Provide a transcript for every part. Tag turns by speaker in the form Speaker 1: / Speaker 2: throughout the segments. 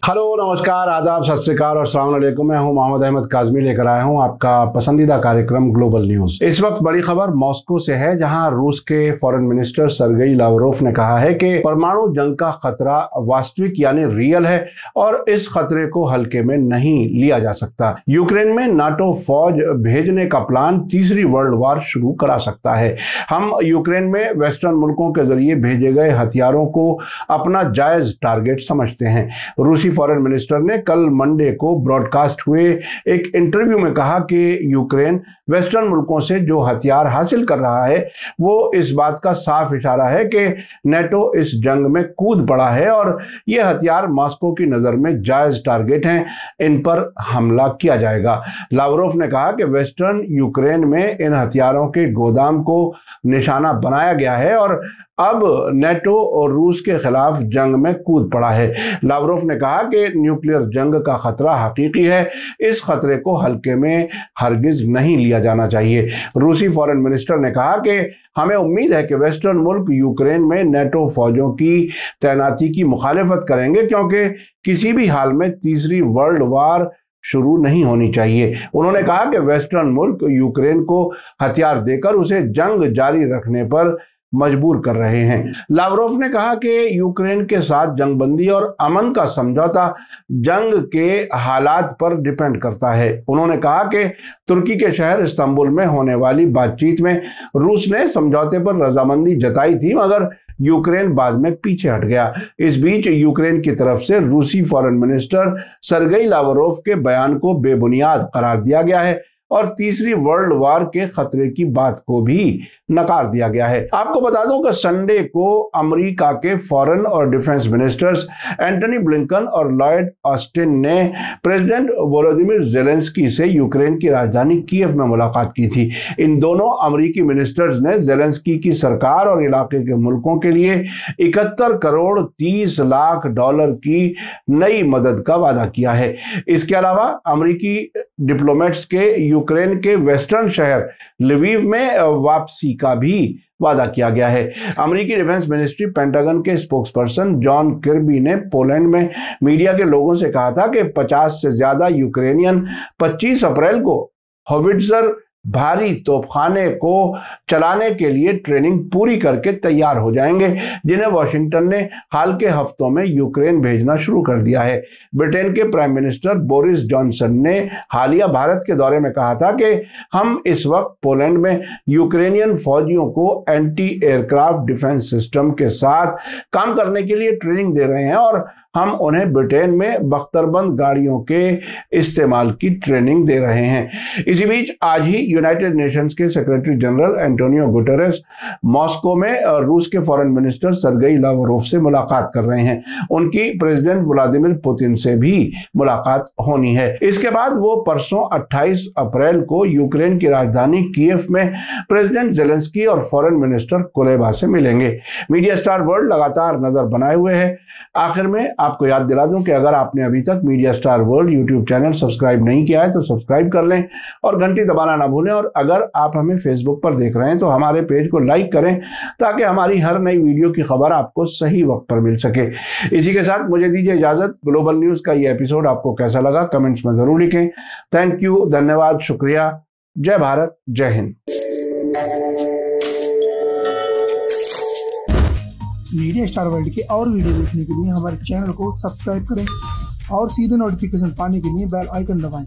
Speaker 1: Hello, नमस्कार, आदाब, सत श्री अकाल और अस्सलाम वालेकुम। मैं हूं मोहम्मद अहमद काज़मी, लेकर आया हूं आपका पसंदीदा कार्यक्रम ग्लोबल न्यूज। इस वक्त बड़ी खबर मॉस्को से है, जहां रूस के फॉरेन मिनिस्टर सर्गेई लावरोव ने कहा है कि परमाणु जंग का खतरा वास्तविक यानी रियल है और इस खतरे को हल्के में नहीं लिया जा सकता। यूक्रेन में नाटो फौज भेजने का प्लान तीसरी वर्ल्ड वार शुरू करा सकता है। हम यूक्रेन में वेस्टर्न मुल्कों के जरिए भेजे गए हथियारों को अपना जायज टारगेट समझते हैं। रूसी फॉरेन मिनिस्टर ने कल मंडे को ब्रॉडकास्ट हुए एक इंटरव्यू में कहा कि यूक्रेन वेस्टर्न मुल्कों से जो हथियार हासिल कर रहा है वो इस बात का साफ इशारा है कि नेटो इस जंग में कूद पड़ा है और ये हथियार मॉस्को की नजर में जायज टारगेट हैं, इन पर हमला किया जाएगा। लावरोव ने कहा कि वेस्टर्न यूक्रेन में इन हथियारों के गोदाम को निशाना बनाया गया है और अब नेटो और रूस के खिलाफ जंग में कूद पड़ा है। लावरोव ने कहा कि न्यूक्लियर जंग का खतरा हकीकी है, इस खतरे को हल्के में हरगिज नहीं लिया जाना चाहिए। रूसी फॉरेन मिनिस्टर ने कहा कि हमें उम्मीद है कि वेस्टर्न मुल्क यूक्रेन में नेटो फौजों की तैनाती की मुखालिफत करेंगे, क्योंकि किसी भी हाल में तीसरी वर्ल्ड वार शुरू नहीं होनी चाहिए। उन्होंने कहा कि वेस्टर्न मुल्क यूक्रेन को हथियार देकर उसे जंग जारी रखने पर मजबूर कर रहे हैं। लावरोव ने कहा कि यूक्रेन के साथ जंगबंदी और अमन का समझौता जंग के हालात पर डिपेंड करता है। उन्होंने कहा कि तुर्की के शहर इस्तांबुल में होने वाली बातचीत में रूस ने समझौते पर रजामंदी जताई थी, मगर यूक्रेन बाद में पीछे हट गया। इस बीच यूक्रेन की तरफ से रूसी फॉरेन मिनिस्टर सर्गेई लावरोव के बयान को बेबुनियाद करार दिया गया है और तीसरी वर्ल्ड वार के खतरे की बात को भी नकार दिया गया है। आपको बता दूं कि संडे को अमेरिका के फॉरेन और डिफेंस मिनिस्टर्स एंटनी ब्लिंकन और लॉयड ऑस्टिन ने प्रेसिडेंट वोलोदिमीर जेलेंस्की से यूक्रेन की राजधानी कीव में मुलाकात की थी। इन दोनों अमेरिकी मिनिस्टर्स ने जेलेंस्की की सरकार और इलाके के मुल्कों के लिए 71 करोड़ 30 लाख डॉलर की नई मदद का वादा किया है। इसके अलावा अमेरिकी डिप्लोमेट्स के यूक्रेन के वेस्टर्न शहर लिविव में वापसी का भी वादा किया गया है। अमेरिकी डिफेंस मिनिस्ट्री पेंटागन के स्पोक्सपर्सन जॉन किर्बी ने पोलैंड में मीडिया के लोगों से कहा था कि 50 से ज्यादा यूक्रेनियन 25 अप्रैल को होविट्जर भारी तोपखाने को चलाने के लिए ट्रेनिंग पूरी करके तैयार हो जाएंगे, जिन्हें वॉशिंगटन ने हाल के हफ्तों में यूक्रेन भेजना शुरू कर दिया है। ब्रिटेन के प्राइम मिनिस्टर बोरिस जॉनसन ने हालिया भारत के दौरे में कहा था कि हम इस वक्त पोलैंड में यूक्रेनियन फौजियों को एंटी एयरक्राफ्ट डिफेंस सिस्टम के साथ काम करने के लिए ट्रेनिंग दे रहे हैं और हम उन्हें ब्रिटेन में बख्तरबंद गाड़ियों के इस्तेमाल की ट्रेनिंग दे रहे हैं। इसी बीच आज ही यूनाइटेड नेशंस के secretary general Antonio Guterres Moscow में रूस के फॉरेन मिनिस्टर सर्गेई लावरोव से मुलाकात कर रहे हैं। उनकी प्रेसिडेंट व्लादिमीर पुतिन से भी मुलाकात होनी है। इसके बाद वो परसों 28 अप्रैल को यूक्रेन की राजधानी कीव में प्रेसिडेंट जेलेंस्की और फॉरेन मिनिस्टर कुलेबा से मिलेंगे। मीडिया स्टार वर्ल्ड लगातार नजर बनाए हुए है। आखिर में आपको याद दिला दूं कि अगर आपने अभी तक media star world YouTube channel subscribe नहीं किया है तो सब्सक्राइब कर लें और घंटी दबाना ना भूलें। और अगर आप हमें फेसबुक पर देख रहे हैं तो हमारे पेज को लाइक करें ताकि हमारी हर नई वीडियो की खबर आपको सही वक्त पर मिल सके। इसी के साथ मुझे दीजिए इजाजत। ग्लोबल न्यूज का ये एपिसोड आपको कैसा लगा कमेंट्स में जरूर लिखें। थैंक यू, धन्यवाद, शुक्रिया। जय भारत, जय हिंद।
Speaker 2: मीडिया स्टार वर्ल्ड के और वीडियो देखने के लिए हमारे चैनल को सब्सक्राइब करें और सीधे नोटिफिकेशन पाने के लिए बेल आइकन दबाएं।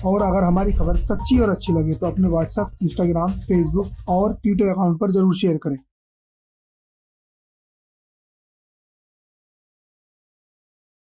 Speaker 2: और अगर हमारी खबर सच्ची और अच्छी लगे तो अपने व्हाट्सएप, इंस्टाग्राम, फेसबुक और ट्विटर अकाउंट पर जरूर शेयर करें।